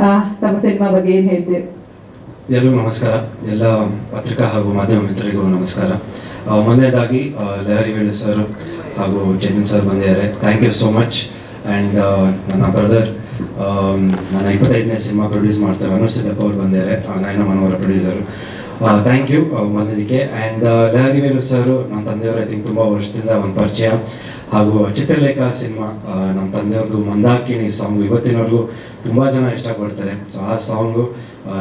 ತಮ್ಮ ಸಿನಿಮಾ ಬಗ್ಗೆ ಏನು ಹೇಳ್ತೀವಿ? ಎಲ್ಲರಿಗೂ ನಮಸ್ಕಾರ. ಎಲ್ಲ ಪತ್ರಿಕಾ ಹಾಗೂ ಮಾಧ್ಯಮ ಮಿತ್ರರಿಗೂ ನಮಸ್ಕಾರ. ಮೊದಲನೇದಾಗಿ ಲಹರಿ ವೇಣು ಸರ್ ಹಾಗೂ ಚೇತನ್ ಸರ್ ಬಂದಿದ್ದಾರೆ. Thank you so much. And ನನ್ನ ಬ್ರದರ್, ನನ್ನ 25ನೇ ಸಿನಿಮಾ ಪ್ರೊಡ್ಯೂಸ್ ಮಾಡ್ತಾರೆ ಅನುಷ್ ಸಿದ್ದಪ್ಪ ಅವರು ಬಂದಿದ್ದಾರೆ, Nayana Manohara producer. Thank you ಬಂದಿದ್ದಕ್ಕೆ. ಆ್ಯಂಡ್ ಲಹರಿ ವೇಣು ಸರು ನಮ್ಮ ತಂದೆಯವರು ಐ ಥಿಂಕ್ ತುಂಬ ವರ್ಷದಿಂದ ಒಂದು ಪರಿಚಯ. ಹಾಗೂ ಚಿತ್ರಲೇಖ ಸಿನಿಮಾ ನಮ್ಮ ತಂದೆಯವ್ರದ್ದು ಮಂದಾಕಿಣಿ ಸಾಂಗು ಇವತ್ತಿನವರೆಗೂ ತುಂಬ ಜನ ಇಷ್ಟಪಡ್ತಾರೆ. ಸೊ ಆ ಸಾಂಗು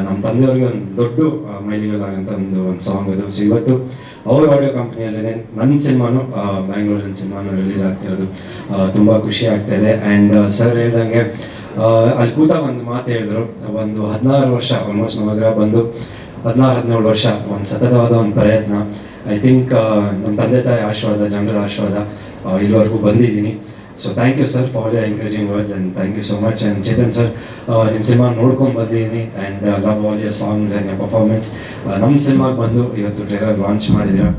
ನಮ್ಮ ತಂದೆಯವ್ರಿಗೆ ಒಂದು ದೊಡ್ಡ ಮೈಲಿಗಲ್ಲಾಗಂತ ಒಂದು ಸಾಂಗ್ ಅದು. ಸೊ ಇವತ್ತು ಅವ್ರ ಆಡಿಯೋ ಕಂಪ್ನಿಯಲ್ಲೇ ನನ್ನ ಸಿನಿಮಾನು ಬ್ಯಾಂಗ್ಳೂರಿನ ಸಿನಿಮಾನು ರಿಲೀಸ್ ಆಗ್ತಿರೋದು ತುಂಬ ಖುಷಿ ಆಗ್ತಾ ಇದೆ. ಆ್ಯಂಡ್ ಸರ್ ಹೇಳ್ದಂಗೆ ಅಲ್ಲಿ ಕೂತ ಒಂದು ಮಾತು ಹೇಳಿದ್ರು, ಒಂದು 16 ವರ್ಷ ಆಲ್ಮೋಸ್ಟ್ ನವಗ್ರಹ ಬಂದು 16-17 ವರ್ಷ ಒಂದು ಸತತವಾದ ಒಂದು ಪ್ರಯತ್ನ. ಐ ಥಿಂಕ್ ನಮ್ಮ ತಂದೆ ತಾಯಿ ಆಶೀರ್ವಾದ, ಜನರ ಆಶೀರ್ವಾದ ಇಲ್ಲಿವರೆಗೂ ಬಂದಿದ್ದೀನಿ. So thank you sir for your encouraging words and thank you so much. And Chetan sir, ನಿಮ್ಮ ಸಿನಿಮಾ ನೋಡ್ಕೊಂಡು ಬಂದಿದ್ದೀನಿ and love all your songs and your performance. ನಮ್ಮ ಸಿನಿಮಾಗೆ ಬಂದು ಇವತ್ತು ಟ್ರೇಲರ್ ಲಾಂಚ್ ಮಾಡಿದ್ದೀರ,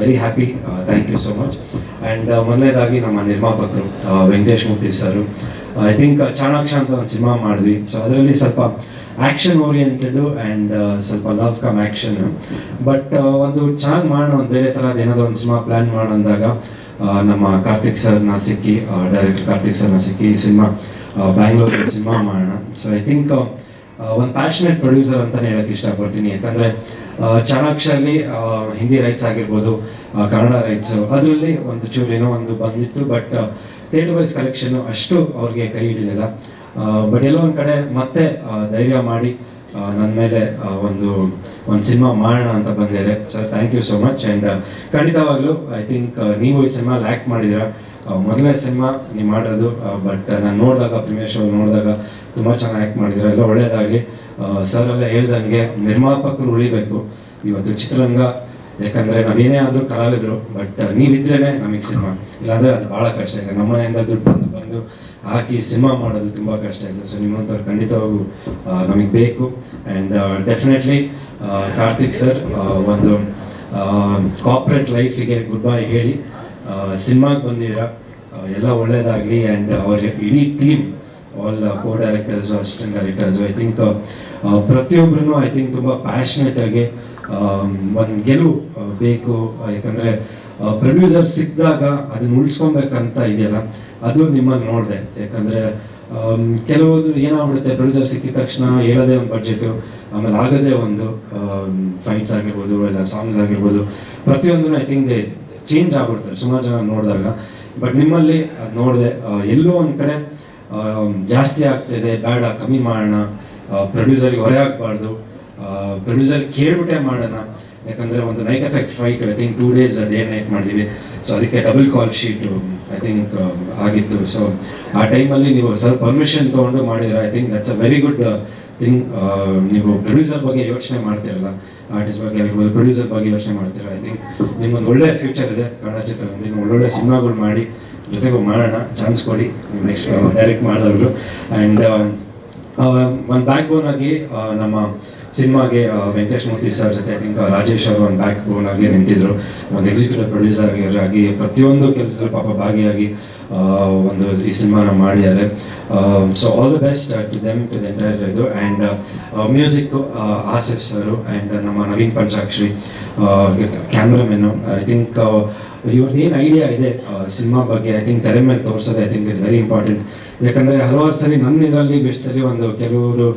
very happy. Thank you so much. And ಮೊದಲನೇದಾಗಿ ನಮ್ಮ ನಿರ್ಮಾಪಕರು Venkatesh Murthy sir, I think Chanakya ಅಂತ ಒಂದು ಸಿನಿಮಾ ಮಾಡಿದ್ವಿ. ಸೊ ಅದರಲ್ಲಿ ಸ್ವಲ್ಪ ಆ್ಯಕ್ಷನ್ ಓರಿಯೆಂಟೆಡು ಆ್ಯಂಡ್ ಸ್ವಲ್ಪ ಲವ್ ಕಮ್ ಆ್ಯಕ್ಷನ್. ಬಟ್ ಒಂದು ಚೆನ್ನಾಗಿ ಮಾಡೋಣ, ಒಂದು ಬೇರೆ ಥರದ್ದು ಏನಾದರೂ ಒಂದು ಸಿನಿಮಾ ಪ್ಲ್ಯಾನ್ ಮಾಡೋಂದಾಗ ನಮ್ಮ ಕಾರ್ತಿಕ್ ಸರ್ನ ಸಿಕ್ಕಿ, ಡೈರೆಕ್ಟರ್ ಕಾರ್ತಿಕ್ ಸರ್ನ ಸಿಕ್ಕಿ ಈ ಸಿನಿಮಾ ಬ್ಯಾಂಗ್ಳೂರಲ್ಲಿ ಸಿನಿಮಾ ಮಾಡೋಣ. ಸೊ ಐ ಥಿಂಕ್ ಒಂದು ಪ್ಯಾಷನೇಟ್ ಪ್ರೊಡ್ಯೂಸರ್ ಅಂತಲೇ ಹೇಳೋಕ್ಕೆ ಇಷ್ಟಪಡ್ತೀನಿ. ಯಾಕಂದರೆ ಚಾಣಾಕ್ಷಲ್ಲಿ ಹಿಂದಿ ರೈಟ್ಸ್ ಆಗಿರ್ಬೋದು, ಕನ್ನಡ ರೈಟ್ಸು ಅದರಲ್ಲಿ ಒಂದು ಚೂರೇನೋ ಒಂದು ಬಂದಿತ್ತು. ಬಟ್ ಥಿಯೇಟರ್ ವೈಸ್ ಕಲೆಕ್ಷನ್ನು ಅಷ್ಟು ಅವ್ರಿಗೆ ಕೈ ಹಿಡಿಲಿಲ್ಲ. ಬಟ್ ಎಲ್ಲೋ ಒಂದು ಕಡೆ ಮತ್ತೆ ಧೈರ್ಯ ಮಾಡಿ ನನ್ನ ಮೇಲೆ ಒಂದು ಸಿನಿಮಾ ಮಾಡೋಣ ಅಂತ ಬಂದಿದ್ದಾರೆ. Sir thank you so much. And ಖಂಡಿತವಾಗ್ಲೂ ಐ ಥಿಂಕ್ ನೀವು ಈ ಸಿನಿಮಾ ಲ್ಯಾಕ್ ಮಾಡಿದ್ದೀರಾ. ಮೊದಲನೇ ಸಿನಿಮಾ ನೀವು ಮಾಡೋದು, ಬಟ್ ನಾನು ನೋಡಿದಾಗ ಪ್ರೀಮಿಯರ್ ಶೋ ನೋಡಿದಾಗ ತುಂಬ ಚೆನ್ನಾಗಿ ಆ್ಯಕ್ಟ್ ಮಾಡಿದ್ದೀರಾ, ಎಲ್ಲ ಒಳ್ಳೆಯದಾಗಲಿ. ಸರ್ ಎಲ್ಲ ಹೇಳ್ದಂಗೆ ನಿರ್ಮಾಪಕರು ಉಳಿಬೇಕು ಇವತ್ತು ಚಿತ್ರರಂಗ. ಯಾಕಂದರೆ ನಾವೇನೇ ಆದರೂ ಕಲಾವಿದರು, ಬಟ್ ನೀವಿದ್ರೇ ನಮಗೆ ಸಿನಿಮಾ, ಇಲ್ಲಾಂದರೆ ಅದು ಭಾಳ ಕಷ್ಟ ಇದೆ. ನಮ್ಮ ಮನೆಯಿಂದ ದುಡ್ಡು ಬಂದು ಹಾಕಿ ಸಿನಿಮಾ ಮಾಡೋದು ತುಂಬ ಕಷ್ಟ ಇದೆ. ಸೊ ನಿಮ್ಮಂಥವ್ರು ಖಂಡಿತವಾಗೂ ನಮಗೆ ಬೇಕು. ಆ್ಯಂಡ್ ಡೆಫಿನೆಟ್ಲಿ ಕಾರ್ತಿಕ್ ಸರ್ ಒಂದು ಕಾರ್ಪೊರೇಟ್ ಲೈಫಿಗೆ ಗುಡ್ ಬೈ ಹೇಳಿ ಸಿನಿಮಾಗೆ ಬಂದಿದ್ದೀರಾ, ಎಲ್ಲ ಒಳ್ಳೆಯದಾಗಲಿ. ಆ್ಯಂಡ್ ಅವ್ರ ಇಡೀ team, all co directors, assistant directors, I think ಪ್ರತಿಯೊಬ್ಬರೂ ಐ ಥಿಂಕ್ ತುಂಬ ಪ್ಯಾಷನೇಟಾಗಿ ಒಂದು ಗೆಲುವು ಬೇಕು. ಯಾಕಂದರೆ ಪ್ರೊಡ್ಯೂಸರ್ ಸಿಕ್ಕಿದಾಗ ಅದನ್ನ ಉಳಿಸ್ಕೊಬೇಕಂತ ಇದೆಯಲ್ಲ, ಅದು ನಿಮ್ಮಲ್ಲಿ ನೋಡಿದೆ. ಯಾಕಂದರೆ ಕೆಲವೊಂದು ಏನಾಗ್ಬಿಡುತ್ತೆ, ಪ್ರೊಡ್ಯೂಸರ್ ಸಿಕ್ಕಿದ ತಕ್ಷಣ ಹೇಳೋದೇ ಒಂದು ಬಡ್ಜೆಟು, ಆಮೇಲೆ ಆಗೋದೇ ಒಂದು ಫೈಟ್ಸ್ ಆಗಿರ್ಬೋದು, ಎಲ್ಲ ಸಾಂಗ್ಸ್ ಆಗಿರ್ಬೋದು, ಪ್ರತಿಯೊಂದೂ ಐ ಥಿಂಕ್ ಚೇಂಜ್ ಆಗ್ಬಿಡ್ತಾರೆ ಸುಮಾರು ಜನ ನೋಡಿದಾಗ. ಬಟ್ ನಿಮ್ಮಲ್ಲಿ ಅದು ನೋಡಿದೆ, ಎಲ್ಲೋ ಒಂದು ಕಡೆ ಜಾಸ್ತಿ ಆಗ್ತಿದೆ, ಬೇಡ ಕಮ್ಮಿ ಮಾಡೋಣ, ಪ್ರೊಡ್ಯೂಸರ್ಗೆ ಹೊರೆ ಆಗಬಾರ್ದು, ಪ್ರೊಡ್ಯೂಸರ್ ಕೇಳ್ಬಿಟ್ಟೆ ಮಾಡೋಣ. ಯಾಕಂದರೆ ಒಂದು night effect fight I think 2 days day night ಮಾಡಿದ್ದೀವಿ. ಸೊ ಅದಕ್ಕೆ double call sheet I think ಆಗಿತ್ತು. ಸೊ ಆ ಟೈಮಲ್ಲಿ ನೀವು ಸ್ವಲ್ಪ ಪರ್ಮಿಷನ್ ತೊಗೊಂಡು ಮಾಡಿದ್ರೆ I think that's a very good thing. ನೀವು ಪ್ರೊಡ್ಯೂಸರ್ ಬಗ್ಗೆ ಯೋಚನೆ ಮಾಡ್ತಿರಲ್ಲ, ಆರ್ಟಿಸ್ಟ್ ಬಗ್ಗೆ ಆಗಿರ್ಬೋದು, ಪ್ರೊಡ್ಯೂಸರ್ ಬಗ್ಗೆ ಯೋಚನೆ ಮಾಡ್ತೀರ. ಐ ಥಿಂಕ್ ನಿಮ್ಗೊಂದು ಒಳ್ಳೆಯ ಫ್ಯೂಚರ್ ಇದೆ ಕನ್ನಡ ಚಿತ್ರದಲ್ಲಿ. ನೀವು ಒಳ್ಳೊಳ್ಳೆ ಸಿನಿಮಾಗಳು ಮಾಡಿ ಜೊತೆಗೂ ಮಾಡೋಣ, ಚಾನ್ಸ್ ಕೊಡಿ ನೆಕ್ಸ್ಟ್ ಡೈರೆಕ್ಟ್ ಮಾಡಿದವರು. ಆ್ಯಂಡ್ ಒಂದು ಬ್ಯಾಕ್ ಬೋನ್ ಆಗಿ ನಮ್ಮ ಸಿನಿಮಾಗೆ ವೆಂಕಟೇಶ್ ಮೂರ್ತಿ ಸರ್ ಜೊತೆ ಐ ಥಿಂಕ್ ರಾಜೇಶ್ ಅವರು ಒಂದು ಬ್ಯಾಕ್ ಬೋನ್ ಆಗಿ ನಿಂತಿದ್ರು, ಒಂದು ಎಕ್ಸಿಕ್ಯೂಟಿವ್ ಪ್ರೊಡ್ಯೂಸರ್ ಆಗಿ ಪ್ರತಿಯೊಂದು ಕೆಲಸದಲ್ಲಿ ಪಾಪ ಭಾಗಿಯಾಗಿ ಒಂದು ಈ ಸಿನಿಮಾನ ಮಾಡಿದ್ದಾರೆ. So all the best to them, to the entire ಇದು. And music Asif sir and ನಮ್ಮ Naveen Panchakshari cameraman. I think ಇವ್ರದ್ದು ಏನು ಐಡಿಯಾ ಇದೆ ಸಿನಿಮಾ ಬಗ್ಗೆ ಐ ಥಿಂಕ್ ತೆರೆ ಮೇಲೆ ತೋರಿಸೋದು I think is very important. ಯಾಕಂದರೆ ಹಲವಾರು ಸರಿ ನನ್ನ ಇದರಲ್ಲಿ ಬಿಡಿಸಲಿ ಒಂದು ಕೆಲವರು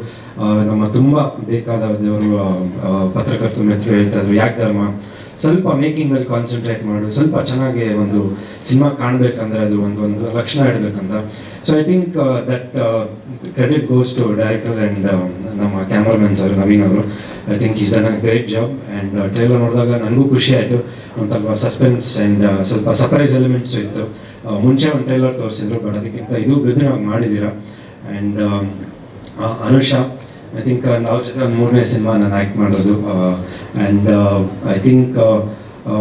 ನಮ್ಮ ತುಂಬ ಬೇಕಾದವರು ಪತ್ರಕರ್ತರು ಮಿತ್ರರು ಹೇಳ್ತಾಯಿದ್ರು, ಯಾಕೆ ಧರ್ಮ ಸ್ವಲ್ಪ ಮೇಕಿಂಗ್ ಮೇಲೆ ಕಾನ್ಸಂಟ್ರೇಟ್ ಮಾಡು, ಸ್ವಲ್ಪ ಚೆನ್ನಾಗಿ ಒಂದು ಸಿನಿಮಾ ಕಾಣಬೇಕಂದ್ರೆ ಅದು ಒಂದು ಲಕ್ಷಣ ಇಡಬೇಕಂತ. So I think that credit goes to director and ನಮ್ಮ ಕ್ಯಾಮ್ರಾಮನ್ ಸರ್ ನವೀನ್ ಅವರು. I think is done a great job. And trailer ನೋಡಿದಾಗ ನನಗೂ ಖುಷಿ ಆಯಿತು, ಒಂದು ಸ್ವಲ್ಪ ಸಸ್ಪೆನ್ಸ್ ಆ್ಯಂಡ್ ಸ್ವಲ್ಪ ಸರ್ಪ್ರೈಸ್ ಎಲಿಮೆಂಟ್ಸು ಇತ್ತು. ಮುಂಚೆ ಒಂದು ಟ್ರೈಲರ್ ತೋರಿಸಿದ್ರು, ಬಟ್ ಅದಕ್ಕಿಂತ ಇದು ವಿಭಿನ್ನವಾಗಿ ಮಾಡಿದ್ದೀರಾ. ಆ್ಯಂಡ್ ಅನುಷಾ, ಐ ಥಿಂಕ್ ಅವ್ರ ಜೊತೆ ಒಂದು 3ನೇ ಸಿನಿಮಾ ನಾನು ಆ್ಯಕ್ಟ್ ಮಾಡೋದು. And I think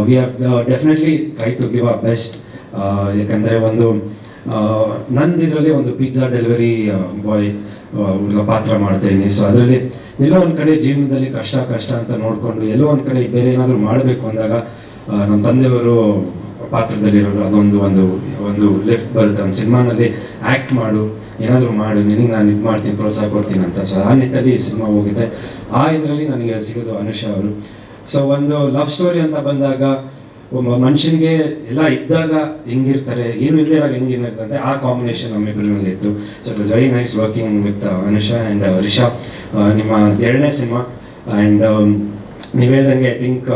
we have definitely try to give a best. ಯಾಕಂದರೆ ಒಂದು ನಂದು ಇದರಲ್ಲಿ ಒಂದು ಪಿಜ್ಜಾ ಡೆಲಿವರಿ ಬಾಯ್ ಹುಡುಗ ಪಾತ್ರ ಮಾಡ್ತಾಯಿದ್ದೀನಿ. ಸೊ ಅದರಲ್ಲಿ ಎಲ್ಲೋ ಒಂದು ಕಡೆ ಜೀವನದಲ್ಲಿ ಕಷ್ಟ ಅಂತ ನೋಡಿಕೊಂಡು ಎಲ್ಲೋ ಒಂದು ಕಡೆ ಬೇರೆ ಏನಾದರೂ ಮಾಡಬೇಕು ಅಂದಾಗ ನಮ್ಮ ತಂದೆಯವರು ಪಾತ್ರದಲ್ಲಿರೋರು ಅದೊಂದು ಒಂದು ಲಿಫ್ಟ್ ಬರುತ್ತೆ. ಒಂದು ಸಿನಿಮಾನಲ್ಲಿ ಆ್ಯಕ್ಟ್ ಮಾಡು, ಏನಾದರೂ ಮಾಡು, ನಿನಗೆ ನಾನು ಇದು ಮಾಡ್ತೀನಿ, ಪ್ರೋತ್ಸಾಹ ಕೊಡ್ತೀನಿ ಅಂತ. ಸೊ ಆ ನಿಟ್ಟಲ್ಲಿ ಈ ಸಿನಿಮಾ ಹೋಗಿದೆ. ಆ ಇದರಲ್ಲಿ ನನಗೆ ಸಿಗೋದು ಅನುಷಾ ಅವರು. ಸೊ ಒಂದು ಲವ್ ಸ್ಟೋರಿ ಅಂತ ಬಂದಾಗ ಒಬ್ಬ ಮನುಷ್ಯನಿಗೆ ಎಲ್ಲ ಇದ್ದಾಗ ಹೆಂಗಿರ್ತಾರೆ, ಏನು ಇಲ್ದಿರಾಗ ಹೆಂಗಿರ್ತಾರೆ, ಆ ಕಾಂಬಿನೇಷನ್ ನಮ್ಮಿಬ್ಬರಲ್ಲಿ ಇತ್ತು. So it was very nice working with Anusha and Rishab. ನಿಮ್ಮ 2ನೇ ಸಿನಿಮಾ ಆ್ಯಂಡ್ ನೀವು ಹೇಳ್ದಂಗೆ ಐ ಥಿಂಕ್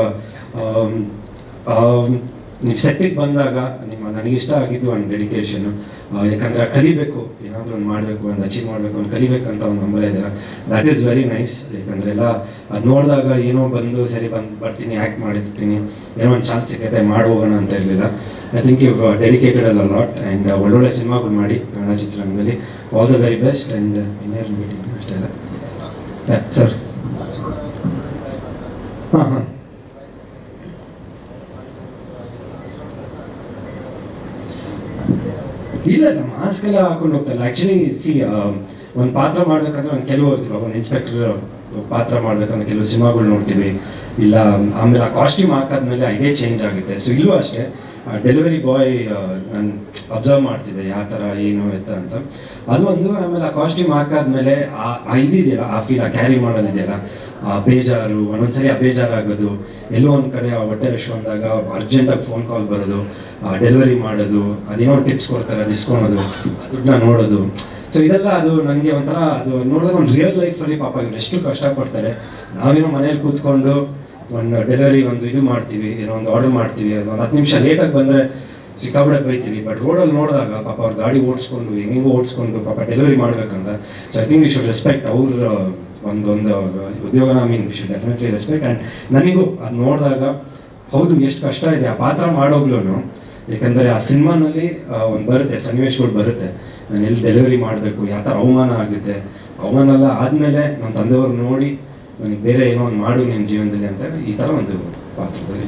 ನೀವು ಸೆಟ್ಟಿಗೆ ಬಂದಾಗ ನನಗಿಷ್ಟ ಆಗಿದ್ದು ಒಂದು ಡೆಡಿಕೇಶನು. ಯಾಕಂದರೆ ಕಲಿಬೇಕು, ಏನಾದರೂ ಒಂದು ಮಾಡಬೇಕು, ಒಂದು ಅಚೀವ್ ಮಾಡಬೇಕು, ಒಂದು ಕಲಿಬೇಕಂತ ಒಂದು ನಂಬರ್ ಇದೆಯಲ್ಲ, ದ್ಯಾಟ್ ಈಸ್ ವೆರಿ ನೈಸ್. ಯಾಕಂದರೆ ಎಲ್ಲ ಅದು ನೋಡಿದಾಗ ಏನೋ ಬಂದು ಸರಿ ಬರ್ತೀನಿ, ಆ್ಯಕ್ಟ್ ಮಾಡಿರ್ತೀನಿ, ಏನೋ ಒಂದು ಚಾನ್ಸ್ ಸಿಕ್ಕತ್ತೆ ಮಾಡಿ ಹೋಗೋಣ ಅಂತ ಇರಲಿಲ್ಲ. ಐ ಥಿಂಕ್ ಯು ಡೆಡಿಕೇಟೆಡ್ ಅಲ್ಲ ಲಾಟ್ ಆ್ಯಂಡ್ ಒಳ್ಳೊಳ್ಳೆ ಸಿನಿಮಾಗಳು ಮಾಡಿ ಕನ್ನಡ ಚಿತ್ರರಂಗದಲ್ಲಿ. All the very best and ಇನ್ನೇನು ಮೀಟಿಂಗ್ ಅಷ್ಟೇ ಅಲ್ಲ ಸರ್. ಹಾಂ ಇಲ್ಲ, ನಮ್ಮ ಮಾಸ್ಕ್ ಎಲ್ಲ ಹಾಕೊಂಡು ಹೋಗ್ತಾಯಿಲ್ಲ. ಆ್ಯಕ್ಚುಲಿ ಒಂದು ಪಾತ್ರ ಮಾಡಬೇಕಂದ್ರೆ ಒಂದು ಕೆಲವು ಒಂದು ಇನ್ಸ್ಪೆಕ್ಟರ್ ಪಾತ್ರ ಮಾಡಬೇಕಂದ್ರೆ ಕೆಲವು ಸಿನಿಮಾಗಳು ನೋಡ್ತೀವಿ, ಇಲ್ಲ ಆಮೇಲೆ ಆ ಕಾಸ್ಟ್ಯೂಮ್ ಹಾಕಾದ್ಮೇಲೆ ಇದೇ ಚೇಂಜ್ ಆಗುತ್ತೆ. ಸೊ ಇಲ್ಲೂ ಅಷ್ಟೇ ಡೆಲಿವರಿ ಬಾಯ್ ನಾನು ಅಬ್ಸರ್ವ್ ಮಾಡ್ತಿದ್ದೆ ಯಾವ ಥರ ಏನು ಎತ್ತ ಅಂತ. ಅದು ಒಂದು. ಆಮೇಲೆ ಆ ಕಾಸ್ಟ್ಯೂಮ್ ಹಾಕಾದ್ಮೇಲೆ ಇದಿದೆಯಲ್ಲ, ಆ ಫೀಲ್, ಆ ಕ್ಯಾರಿ ಮಾಡೋದಿದೆಯಲ್ಲ, ಆ ಬೇಜಾರು, ಒಂದೊಂದ್ಸರಿ ಆ ಬೇಜಾರಾಗೋದು, ಎಲ್ಲೋ ಒಂದು ಕಡೆ ಆ ಹೊಟ್ಟೆ ರಶ್ ಅಂದಾಗ ಅರ್ಜೆಂಟಾಗಿ ಫೋನ್ ಕಾಲ್ ಬರೋದು, ಡೆಲಿವರಿ ಮಾಡೋದು, ಅದೇನೋ ಟಿಪ್ಸ್ ಕೊಡ್ತಾರೆ ಅದು ಇಸ್ಕೊಳೋದು, ದುಡ್ಡನ್ನ ನೋಡೋದು. ಸೊ ಇದೆಲ್ಲ ಅದು ನನಗೆ ಒಂಥರ ಅದು ನೋಡಿದ್ರೆ ಒಂದು ರಿಯಲ್ ಲೈಫಲ್ಲಿ ಪಾಪ ಇವ್ರು ಎಷ್ಟು ಕಷ್ಟಪಡ್ತಾರೆ. ನಾವೇನೋ ಮನೇಲಿ ಕೂತ್ಕೊಂಡು ಒಂದು ಡೆಲಿವರಿ ಒಂದು ಇದು ಮಾಡ್ತೀವಿ, ಏನೋ ಒಂದು ಆರ್ಡರ್ ಮಾಡ್ತೀವಿ, ಅದು ಒಂದು 10 ನಿಮಿಷ ಲೇಟಾಗಿ ಬಂದರೆ ಸಿಕ್ಕಾಬಿಡೆ ಬೈತೀವಿ. ಬಟ್ ರೋಡಲ್ಲಿ ನೋಡಿದಾಗ ಪಾಪ ಅವ್ರು ಗಾಡಿ ಓಡಿಸ್ಕೊಂಡು ಹೆಂಗೆಂಗೋ ಓಡಿಸ್ಕೊಂಡು ಪಾಪ ಡೆಲಿವರಿ ಮಾಡಬೇಕಂತ. So I think we should respect ಅವ್ರ ಒಂದು ಉದ್ಯೋಗನ. I mean we should definitely respect. And ನನಗೂ ಅದು ನೋಡಿದಾಗ ಹೌದು ಎಷ್ಟು ಕಷ್ಟ ಇದೆ ಆ ಪಾತ್ರ ಮಾಡೋಗ್ಲೂ. ಯಾಕಂದರೆ ಆ ಸಿನಿಮಾನಲ್ಲಿ ಒಂದು ಬರುತ್ತೆ, ಸನ್ನಿವೇಶಗಳು ಬರುತ್ತೆ, ನಾನು ಎಲ್ಲಿ ಡೆಲಿವರಿ ಮಾಡಬೇಕು, ಯಾವ ಥರ ಅವಮಾನ ಆಗುತ್ತೆ, ಅವಮಾನ ಎಲ್ಲ ಆದಮೇಲೆ ನಮ್ಮ ತಂದೆಯವ್ರು ನೋಡಿ ನನಗೆ ಬೇರೆ ಏನೋ ಒಂದು ಮಾಡು ನಿಮ್ಮ ಜೀವನದಲ್ಲಿ ಅಂತ ಈ ಥರ ಒಂದು ಪಾತ್ರದಲ್ಲಿ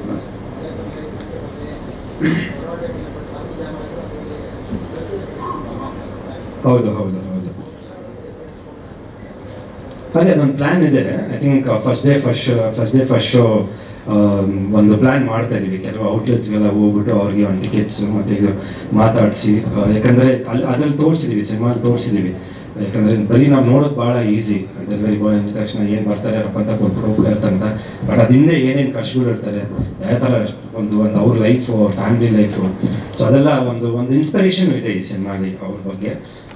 ಹೌದು ಹೌದು ಹೌದು ಅದೇ ಅದೊಂದು ಪ್ಲ್ಯಾನ್ ಇದೆ. I think first day first show ಒಂದು ಪ್ಲ್ಯಾನ್ ಮಾಡ್ತಾ ಇದ್ದೀವಿ. ಕೆಲವು ಔಟ್ಲೆಟ್ಸ್ಗೆಲ್ಲ ಹೋಗ್ಬಿಟ್ಟು ಅವ್ರಿಗೆ ಒಂದು ಟಿಕೆಟ್ಸು ಮತ್ತು ಇದು ಮಾತಾಡಿಸಿ, ಯಾಕಂದರೆ ಅದ್ರಲ್ಲಿ ತೋರಿಸಿದ್ದೀವಿ, ಸಿನಿಮಾಲ್ಲಿ ತೋರಿಸಿದ್ದೀವಿ. ಯಾಕಂದರೆ ಬರೀ ನಾವು ನೋಡೋದು ಭಾಳ ಈಸಿ, ಡೆಲಿವರಿ ಬಾಯ್ ಅಂದ ತಕ್ಷಣ ಏನು ಬರ್ತಾರೆ ರಪ್ಪ ಅಂತ ಕೊಟ್ಬಿಟ್ಟು ಹೋಗ್ತಾ ಇರ್ತಂತ. ಬಟ್ ಅದಿಂದೆ ಏನೇನು ಕಷ್ಟಗಳು ಇರ್ತಾರೆ, ಯಾವ ಥರ ಒಂದು ಅವ್ರ ಲೈಫು, ಅವ್ರ ಫ್ಯಾಮಿಲಿ ಲೈಫು. ಸೊ ಅದೆಲ್ಲ ಒಂದು ಇನ್ಸ್ಪಿರೇಷನ್ ಇದೆ ಈ ಸಿನಿಮಾಲಿ ಅವ್ರ ಬಗ್ಗೆ.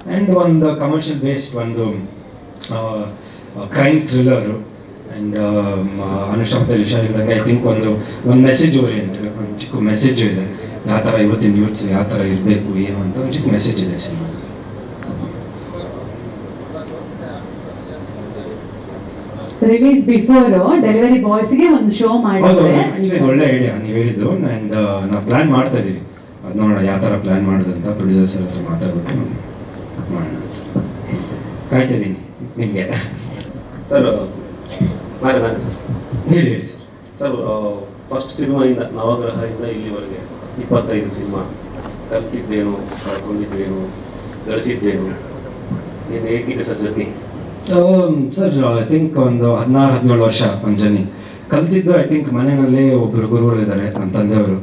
ಆ್ಯಂಡ್ ಒಂದು ಕಮರ್ಷಿಯಲ್ ಬೇಸ್ಡ್ ಒಂದು ಕ್ರೈಮ್ ಥ್ರಿಲ್ಲರು. ಆ್ಯಂಡ್ ಅನುಷಾ ಮತ್ತು ರಿಷಾ ಇದ್ದಂಗೆ ಐ ಥಿಂಕ್ ಒಂದು ಮೆಸೇಜ್ ಓರಿಯೆಂಟೆಡ್, ಒಂದು ಚಿಕ್ಕ ಮೆಸೇಜು ಇದೆ. ಯಾವ ಥರ ಇವತ್ತಿನ ಯೂತ್ಸ್ ಯಾವ ಥರ ಇರಬೇಕು ಏನು ಅಂತ ಒಂದು ಚಿಕ್ಕ ಮೆಸೇಜ್ ಇದೆ ಸಿನಿಮಾ. ರಿಲೀಸ್ ಬಿಫೋರ್ ಡೆಲಿವರಿ ಬಾಯ್ಸ್ಗೆ ಒಂದು ಶೋ ಮಾಡಿದ್ರೆ ಒಳ್ಳೆ ಐಡಿಯಾ ನೀವು ಹೇಳಿದ್ದು. ಆ್ಯಂಡ್ ನಾವು ಪ್ಲ್ಯಾನ್ ಮಾಡ್ತಾ ಇದ್ದೀವಿ, ಅದು ನೋಡೋಣ ಯಾವ ಥರ ಪ್ಲ್ಯಾನ್ ಮಾಡೋದಂತ ಪ್ರೊಡ್ಯೂಸರ್ಸ್ ಹತ್ರ ಮಾತಾಡ್ಬಿಟ್ಟು ಮಾಡೋಣ. ಕಾಯ್ತಾ ಇದ್ದೀನಿ ನಿಮಗೆ ಸರ್. ನಾನೇ ಸರ್. ಹೇಳಿ ಸರ್. ಸರ್, ಫಸ್ಟ್ ಸಿನಿಮಾಯಿಂದ ನವಗ್ರಹದಿಂದ ಇಲ್ಲಿವರೆಗೆ 25 ಸಿನಿಮಾ. ಕಲ್ತಿದ್ದೇನು, ಕಳ್ಕೊಂಡಿದ್ದೇನು, ಗಳಿಸಿದ್ದೇನು, ಏನು ಹೇಗಿದೆ sir journey? Sir I think ಒಂದು 16-17 ವರ್ಷ ಒಂದು ಜರ್ನಿ. ಕಲ್ತಿದ್ದು ಐ ಥಿಂಕ್ ಮನೆಯಲ್ಲಿ ಒಬ್ಬರು ಗುರುಗಳಿದ್ದಾರೆ, ನನ್ನ ತಂದೆಯವರು.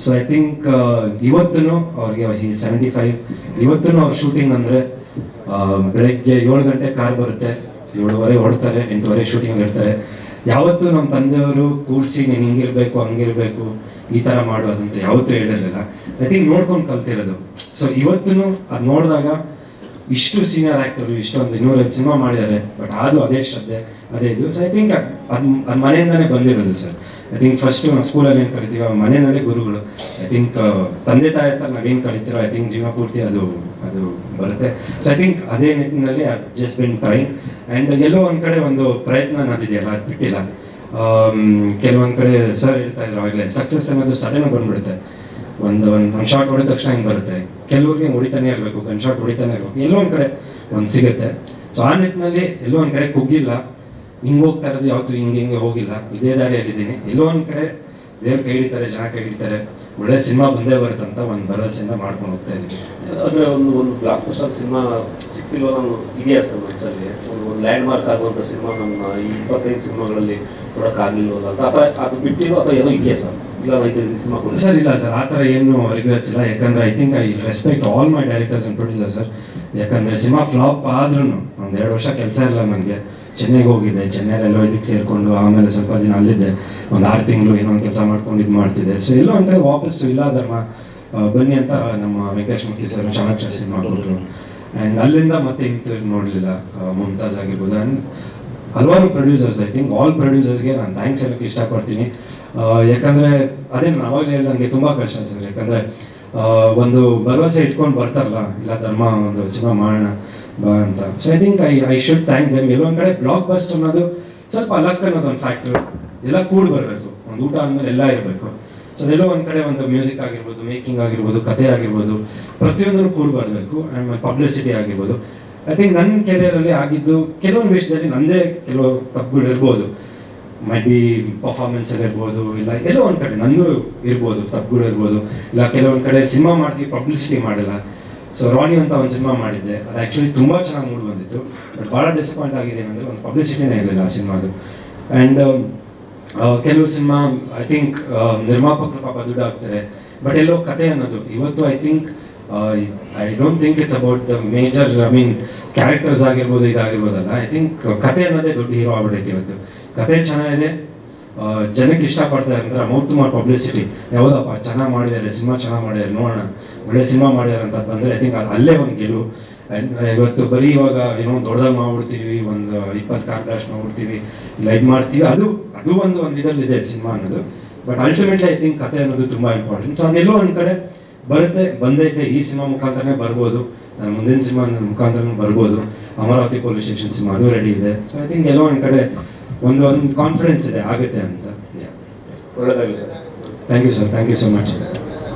ಸೊ ಐ ಥಿಂಕ್ ಇವತ್ತೂ ಅವ್ರಿಗೆ 75, ಇವತ್ತೂ ಅವ್ರ ಶೂಟಿಂಗ್ ಅಂದರೆ ಬೆಳಗ್ಗೆ 7 ಗಂಟೆ ಕಾರ್ ಬರುತ್ತೆ, 7:15 ಹೊಡ್ತಾರೆ, 8:15 ಶೂಟಿಂಗ್ ಇರ್ತಾರೆ. ಯಾವತ್ತೂ ನಮ್ಮ ತಂದೆಯವರು ಕೂರಿಸಿ ನೀನು ಹಿಂಗಿರಬೇಕು ಹಂಗಿರಬೇಕು ಈ ಥರ ಮಾಡೋದಂತ ಯಾವತ್ತೂ ಹೇಳಿರಲಿಲ್ಲ. ಐ ಥಿಂಕ್ ನೋಡ್ಕೊಂಡು ಕಲ್ತಿರೋದು. ಸೊ ಇವತ್ತೂ ಅದು ನೋಡಿದಾಗ ಇಷ್ಟು ಸೀನಿಯರ್ ಆ್ಯಕ್ಟರು ಇಷ್ಟೊಂದು 250 ಸಿನಿಮಾ ಮಾಡಿದ್ದಾರೆ, ಬಟ್ ಅದು ಅದೇ ಶ್ರದ್ಧೆ ಅದೇ ಇದು. ಸೊ ಐ ಥಿಂಕ್ ಅದು ಮನೆಯಿಂದನೇ ಬಂದಿರೋದು ಸರ್. ಐ ಥಿಂಕ್ ಫಸ್ಟು ನಾವು ಸ್ಕೂಲಲ್ಲಿ ಏನು ಕಲಿತೀವಿ ಮನೆಯಲ್ಲೇ ಗುರುಗಳು. ಐ ಥಿಂಕ್ ತಂದೆ ತಾಯಿ ಹತ್ರ ನಾವೇನು ಕಲಿತೀರೋ ಐ ಥಿಂಕ್ ಜೀವನ ಪೂರ್ತಿ ಅದು ಬರುತ್ತೆ. ಸೊ ಐ ಥಿಂಕ್ ಅದೇ ನಿಟ್ಟಿನಲ್ಲಿ ಜಸ್ಟ್ ಬಿನ್ ಟ್ರೈಂಗ್. ಆ್ಯಂಡ್ ಎಲ್ಲೋ ಒಂದು ಕಡೆ ಒಂದು ಪ್ರಯತ್ನ ಅನ್ನೋದಿದೆಯಲ್ಲ ಅದು ಬಿಟ್ಟಿಲ್ಲ. ಕೆಲವೊಂದು ಕಡೆ ಸರ್ ಹೇಳ್ತಾ ಇದ್ರು ಆಗಲೇ, ಸಕ್ಸಸ್ ಅನ್ನೋದು ಸಡನ್ ಬಂದ್ಬಿಡುತ್ತೆ. ಒಂದು ಶಾರ್ಟ್ ಹೊಡಿದ ತಕ್ಷಣ ಹಿಂಗೆ ಬರುತ್ತೆ. ಕೆಲವ್ರಿಗೆ ಹೊಡಿತಾನೆ ಇರಬೇಕು, ಗನ್ ಶಾಟ್ ಹೊಡಿತಾನೆ ಇರಬೇಕು, ಎಲ್ಲೋ ಒಂದು ಕಡೆ ಒಂದು ಸಿಗುತ್ತೆ. ಸೊ ಆ ನಿಟ್ಟಿನಲ್ಲಿ ಎಲ್ಲೋ ಒಂದು ಕಡೆ ಕುಗ್ಗಿಲ್ಲ, ಹಿಂಗೆ ಹೋಗ್ತಾ ಇರೋದು ಯಾವತ್ತೂ ಹಿಂಗೆ ಹೋಗಿಲ್ಲ, ಇದೇ ದಾರಿಯಲ್ಲಿದ್ದೀನಿ. ಎಲ್ಲೋ ಒಂದು ಕಡೆ ದೇವ್ರು ಕೈ ಹಿಡಿತಾರೆ, ಜನ ಕೈ ಹಿಡಿತಾರೆ, ಒಳ್ಳೆ ಸಿನಿಮಾ ಬಂದೇ ಬರುತ್ತಂತ ಒಂದು ಭರವಸೆಯಿಂದ ಮಾಡ್ಕೊಂಡು ಹೋಗ್ತಾ ಇದ್ದೀವಿ. ಅಂದರೆ ಒಂದು ಬ್ಲಾಕ್ ಬಸ್ಟರ್ ಸಿನಿಮಾ ಸಿಕ್ತಿಲ್ವ ನಾನು ಇದೆಯಾ ಸರ್ ಮನಸ್ಸಲ್ಲಿ? ಒಂದು ಲ್ಯಾಂಡ್ ಮಾರ್ಕ್ ಆಗುವಂಥ ಸಿನಿಮಾ ನಮ್ಮ ಈ 25 ಸಿನಿಮಾಗಳಲ್ಲಿ ಕೊಡೋಕ್ಕಾಗಲಿಲ್ವಲ್ಲ ಅಂತ, ಅಥವಾ ಅದು ಬಿಟ್ಟಿರೋ ಅಥವಾ ಏನೋ ಇದೆಯಾ ಸರ್? ಇಲ್ಲ ಇದು ಸಿನಿಮಾ ಕೊಡಿ ಸರ್. ಇಲ್ಲ ಸರ್, ಆ ಥರ ಏನು ರಿಗ್ರೆಟ್ಸ್ ಇಲ್ಲ. ಯಾಕಂದರೆ I think I respect all my directors and producer sir. ಯಾಕಂದರೆ ಸಿನಿಮಾ ಫ್ಲಾಪ್ ಆದ್ರೂ ಒಂದು 2 ವರ್ಷ ಕೆಲಸ ಇಲ್ಲ ನನಗೆ. ಚೆನ್ನೈಗೆ ಹೋಗಿದ್ದೆ, ಚೆನ್ನೈಲೆಲ್ಲೋ ಇದಕ್ಕೆ ಸೇರಿಕೊಂಡು ಆಮೇಲೆ ಸ್ವಲ್ಪ ದಿನ ಅಲ್ಲಿದ್ದೆ, ಒಂದು 6 ತಿಂಗಳು ಏನೋ ಒಂದು ಕೆಲಸ ಮಾಡ್ಕೊಂಡು ಇದು ಮಾಡ್ತಿದ್ದೆ. ಸೊ ಎಲ್ಲೋ ಒಂದು ಕಡೆ ವಾಪಸ್ಸು ಇಲ್ಲ ಧರ್ಮ ಬನ್ನಿ ಅಂತ ನಮ್ಮ ವೆಂಕಟೇಶ್ ಮೂರ್ತಿ ಸರ್ ಚಾಣಕ್ಯ ಸಿನಿಮಾ ಕೊಟ್ಟರು. ಆ್ಯಂಡ್ ಅಲ್ಲಿಂದ ಮತ್ತೆ ಹಿಂತಿರುಗಿ ನೋಡಲಿಲ್ಲ. ಮುಮ್ತಾಜ್ ಆಗಿರ್ಬೋದು ಆ್ಯಂಡ್ ಹಲವಾರು ಪ್ರೊಡ್ಯೂಸರ್ಸ್, ಐ ಥಿಂಕ್ ಆಲ್ ಪ್ರೊಡ್ಯೂಸರ್ಸ್ಗೆ ನಾನು ಥ್ಯಾಂಕ್ಸ್ ಹೇಳೋಕ್ಕೆ ಇಷ್ಟಪಡ್ತೀನಿ. ಯಾಕಂದರೆ ಅದೇ ನಾನು ಅವಾಗಲೇ ಹೇಳ್ದಂಗೆ ತುಂಬ ಕಷ್ಟ ಸರ್. ಯಾಕಂದರೆ ಒಂದು ಭರವಸೆ ಇಟ್ಕೊಂಡು ಬರ್ತಾರಲ್ಲ, ಇಲ್ಲ ಧರ್ಮ ಒಂದು ಸಿನಿಮಾ ಮಾಡೋಣ ಬಾ ಅಂತ. So I think I should thank them. ಎಲ್ಲೊಂದು ಕಡೆ ಬ್ಲಾಕ್ ಬಸ್ಟ್ ಅನ್ನೋದು ಸ್ವಲ್ಪ ಲಕ್ ಅನ್ನೋದು ಒಂದು ಫ್ಯಾಕ್ಟ್ರು. ಎಲ್ಲ ಕೂಡಿ ಬರಬೇಕು, ಒಂದು ಊಟ ಆದಮೇಲೆ ಎಲ್ಲ ಇರಬೇಕು. ಸೊ ಅದೆಲ್ಲೋ ಒಂದು ಕಡೆ ಒಂದು ಮ್ಯೂಸಿಕ್ ಆಗಿರ್ಬೋದು, ಮೇಕಿಂಗ್ ಆಗಿರ್ಬೋದು, ಕಥೆ ಆಗಿರ್ಬೋದು, ಪ್ರತಿಯೊಂದನ್ನು ಕೂಡಿ ಬರಬೇಕು. ಆ್ಯಂಡ್ ಪಬ್ಲಿಸಿಟಿ ಆಗಿರ್ಬೋದು. ಐ ಥಿಂಕ್ ನನ್ನ ಕೆರಿಯರಲ್ಲಿ ಆಗಿದ್ದು ಕೆಲವೊಂದು ವಿಷಯದಲ್ಲಿ ನನ್ನದೇ ಕೆಲವು ತಪ್ಪುಗಳು ಇರ್ಬೋದು. ಮೈ ಬಿ ಪರ್ಫಾರ್ಮೆನ್ಸಲ್ಲಿ ಇರ್ಬೋದು, ಇಲ್ಲ ಎಲ್ಲೋ ಒಂದು ಕಡೆ ನಂದು ಇರ್ಬೋದು, ತಪ್ಪುಗಳು ಇರ್ಬೋದು. ಇಲ್ಲ ಕೆಲವೊಂದು ಕಡೆ ಸಿನಿಮಾ ಮಾಡ್ತೀವಿ, ಪಬ್ಲಿಸಿಟಿ ಮಾಡಿಲ್ಲ. ಸೊ ರಾಣಿ ಅಂತ ಒಂದು ಸಿನಿಮಾ ಮಾಡಿದ್ದೆ, ಅದು ಆ್ಯಕ್ಚುಲಿ ತುಂಬ ಚೆನ್ನಾಗಿ ಮೂಡ್ ಬಂದಿತ್ತು. ಬಟ್ ಭಾಳ ಡಿಸಪಾಯಿಂಟ್ ಆಗಿದೆ ಏನಂದರೆ ಒಂದು ಪಬ್ಲಿಸಿಟಿನೇ ಇರಲಿಲ್ಲ ಆ ಸಿನಿಮಾದು. ಆ್ಯಂಡ್ ಕೆಲವು ಸಿನಿಮಾ ಐ ಥಿಂಕ್ ನಿರ್ಮಾಪಕರು ಪಾಪ ದುಡ್ಡು ಹಾಕ್ತಾರೆ, ಬಟ್ ಎಲ್ಲೋ ಕತೆ ಅನ್ನೋದು ಇವತ್ತು I think I don't think it's about the major, I mean characters ಆಗಿರ್ಬೋದು, ಇದಾಗಿರ್ಬೋದಲ್ಲ. ಐ ಥಿಂಕ್ ಕತೆ ಅನ್ನೋದೇ ದೊಡ್ಡ ಹೀರೋ ಆಗ್ಬಿಟ್ಟೈತಿ ಇವತ್ತು. ಕತೆ ಚೆನ್ನಾಗಿದೆ, ಜನಕ್ಕೆ ಇಷ್ಟಪಡ್ತಾರೆ ಅಂದ್ರೆ ಮೌತ್ ಮಾಡಿ ಪಬ್ಲಿಸಿಟಿ, ಯಾವುದಪ್ಪ ಚೆನ್ನಾಗಿ ಮಾಡಿದ್ದಾರೆ, ಸಿನಿಮಾ ಚೆನ್ನಾಗಿ ಮಾಡಿದ್ದಾರೆ, ನೋಡೋಣ ಒಳ್ಳೆ ಸಿನಿಮಾ ಮಾಡಿದ್ದಾರೆ ಅಂತ ಬಂದರೆ ಐ ಥಿಂಕ್ ಅಲ್ಲೇ ಒಂದು ಗೆಲುವು. ಇವತ್ತು ಬರೀ ಇವಾಗ ಏನೋ ದೊಡ್ಡದಾಗಿ ಮಾಡ್ಬಿಡ್ತೀವಿ, ಒಂದು 20 ಕಾರ್ ಬ್ಲಾಸ್ಟ್ ಮಾಡ್ಬಿಡ್ತೀವಿ, ಇಲ್ಲ ಇದು ಮಾಡ್ತೀವಿ, ಅದು ಒಂದು ಇದರಲ್ಲಿದೆ ಸಿನಿಮಾ ಅನ್ನೋದು. ಬಟ್ ಅಲ್ಟಿಮೇಟ್ಲಿ ಐ ಥಿಂಕ್ ಕತೆ ಅನ್ನೋದು ತುಂಬ ಇಂಪಾರ್ಟೆಂಟ್. ಸೊ ಅದೆಲ್ಲೋ ಒಂದು ಕಡೆ ಬಂದೈತೆ. ಈ ಸಿನಿಮಾ ಮುಖಾಂತರನೇ ಬರ್ಬೋದು, ನನ್ನ ಮುಂದಿನ ಸಿನಿಮಾ ಮುಖಾಂತರ ಬರ್ಬೋದು. ಅಮರಾವತಿ ಪೊಲೀಸ್ ಸ್ಟೇಷನ್ ಸಿನಿಮಾ ಅದು ರೆಡಿ ಇದೆ. ಸೊ ಐ ಥಿಂಕ್ ಎಲ್ಲೋ ಒಂದು ಕಡೆ ಒಂದು ಕಾನ್ಫಿಡೆನ್ಸ್ ಇದೆ ಆಗುತ್ತೆ ಅಂತ. ಒಳ್ಳೆದಾಗಲಿ sir. Thank you sir, thank you so much.